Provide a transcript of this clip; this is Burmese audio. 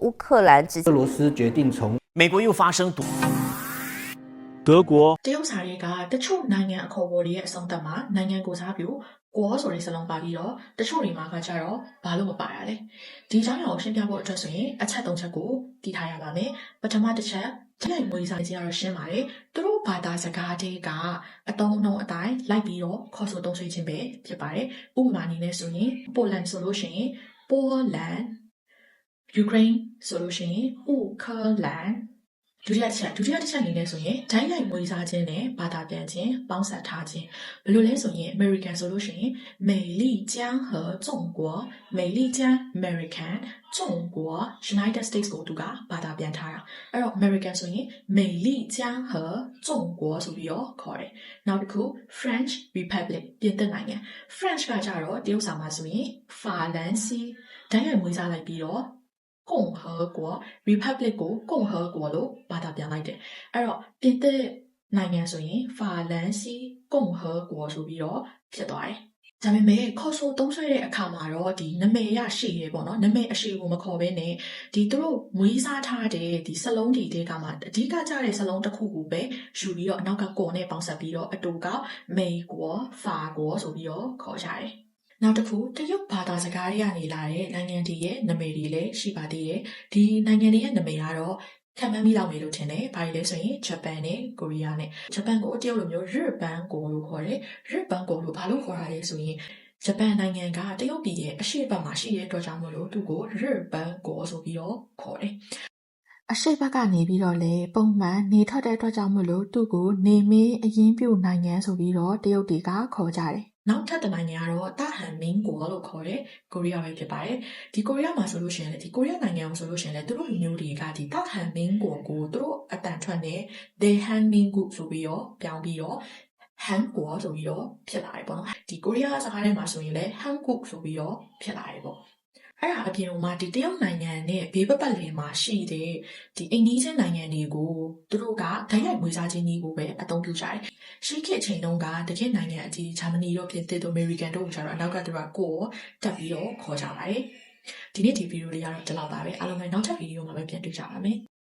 乌克兰之俄罗斯决定从美国又发生德国တရုတ်စာတွေကတချို့နိုင်ငံအခေါ်အဝေါ်တွေရဲ့အဆုံးသတ်မှာနိုင်ငံကိုစားပြုကိုဆိုတဲ့စလုံးပါပြီးတော့တချို့တွေမှာကကြတော့ဘာလို့မပါရလဲဒီအကြောင်းအရာကိုရှင်းပြဖို့အတွက်ဆိုရင်အချက်၃ချက်ကိုတည်ထားရပါမယ်ပထမတစ်ချက်တိုင်းမွေးစားခြင်းကတော့ရှင်းပါတယ်သူတို့ဘာသာစကားတွေကအတုံးအနှုံးအတိုင်းလိုက်ပြီးတော့ခေါ်ဆိုသုံးဆွဲခြင်းပဲဖြစ်ပါတယ်ဥပမာအနေနဲ့ဆိုရင်ပိုလန်ဆိုလို့ရှိရင်ပိုလန်ယူကရိန်းဆိုလို့ရှိရင်ဥက္ကလန်ဒုတိယတစ်ချက်အနေနဲ့ဆိုရင်ဓာတ်ရိုက်မွေးစားခြင်းနဲ့ဘာသာပြန်ခြင်းပေါင်းစပ်ထားခြင်းဘယ်လိုလဲဆိုရင် American ဆိုလို့ရှိရင်美丽江和中国美丽江 American 中国 United States ကိုသူကဘာသာပြန်ထားတာအဲ့တော့ American ဆိုရင်美丽江和中国ဆိုပြီးတော့ခေါ်တယ်နောက်တစ်ခု French Republic ပြင်သစ်နိုင်ငံ French ကကြတော့တရုတ်စာမှာဆိုရင်法兰西ဓာတ်ရိုက်မွေးစားလိုက်ပြီးတော့共和国 Republic ကို共和国လို့ဘာသာပြန်လိုက်တယ်အဲ့တော့ပြင်သစ်နိုင်ငံဆိုရင်法兰西共和国ဆိုပြီးတော့ဖြစ်သွားတယ်ဒါပေမဲ့ခေါ်ဆိုသုံးဆွဲတဲ့အခါမှာတော့ဒီနာမည်ရရှိရဲပေါ့နော်နာမည်အရှိကိုမခေါ်ဘဲနဲ့ဒီသူတို့မွေးစားထားတဲ့ဒီစလုံးတွေတဲကမှအဓိကကျတဲ့စလုံးတစ်ခုကိုပဲယူပြီးတော့အနောက်ကကိုနဲ့ပေါင်းစပ်ပြီးတော့အတူက美国法国ဆိုပြီးတော့ခေါ်ကြတယ်နောက်တစ်ခုတရုတ်ဘာသာစကားတွေကနေလာတဲ့နိုင်ငံတွေရဲ့နာမည်တွေလည်းရှိပါသေးတယ်ဒီနိုင်ငံတွေရဲ့နာမည်ကတော့ခံမှန်းမိလောက်မယ်လို့ထင်တယ်။ဘာလဲဆိုရင်ဂျပန်နဲ့ကိုရီးယားနဲ့ဂျပန်ကိုတရုတ်လိုမျိုး日本ကိုလို့ခေါ်တယ်။日本ကိုလို့ဘာလို့ခေါ်ရလဲဆိုရင်ဂျပန်နိုင်ငံကတရုတ်ပြည်ရဲ့အရှေ့ဘက်မှာရှိတဲ့အတွက်ကြောင့်မို့လို့သူ့ကို日本ကိုဆိုပြီးတော့ခေါ်တယ်။အရှိတ်ဘက်ကနေပြီးတော့လေပုံမှန်နေထွက်တဲ့အတွက်ကြောင့်မို့လို့သူ့ကိုနေမင်းအရင်ပြုတ်နိုင်ငံဆိုပြီးတော့တရုတ်တွေကခေါ်ကြတယ်နောက်ထပ်တစ်နိုင်ငံကတော့တာဟန်မင်းကိုလို့ခေါ်တဲ့ကိုရီးယားပဲဖြစ်ပါတယ်ဒီကိုရီးယားမှာဆိုလို့ရှိရင်လည်းဒီကိုရီးယားနိုင်ငံကိုဆိုလို့ရှိရင်လည်းသူတို့လူမျိုးတွေကဒီတာဟန်မင်းကိုသူတို့အတန်ထွက်တဲ့ဒေဟန်မင်းကိုဆိုပြီးတော့ပြောင်းပြီးတော့ဟန်ကိုဆိုပြီးတော့ဖြစ်လာတယ်ပေါ့နော်ဒီကိုရီးယားစကားထဲမှာဆိုရင်လည်းဟန်ကိုဆိုပြီးတော့ဖြစ်လာတယ်ပေါ့အဲ့ဒါအပြင်မှာဒီတရုတ်နိုင်ငံနဲ့ဘေးပတ်ပတ်လည်မှာရှိတဲ့ဒီအိန္ဒိယနိုင်ငံတွေကိုသူတို့ကဓာတ်ရိုက်မွေးစားခြင်းနည်းကိုပဲအသုံးပြုကြတယ်။ရှေ့ခေတ်ချိန်တုန်းကတကယ့်နိုင်ငံအကြီးဂျာမနီတို့ပြင်သစ်တို့အမေရိကန်တို့ကျတော့အနောက်ကသူကကိုတက်ပြီးတော့ခေါ်ကြပါတယ်။ဒီနေ့ဒီဗီဒီယိုလေးကတော့ဒီလောက်ပါပဲအားလုံးပဲနောက်ထပ်ဗီဒီယိုမှာပဲပြန်တွေ့ကြပါမယ်။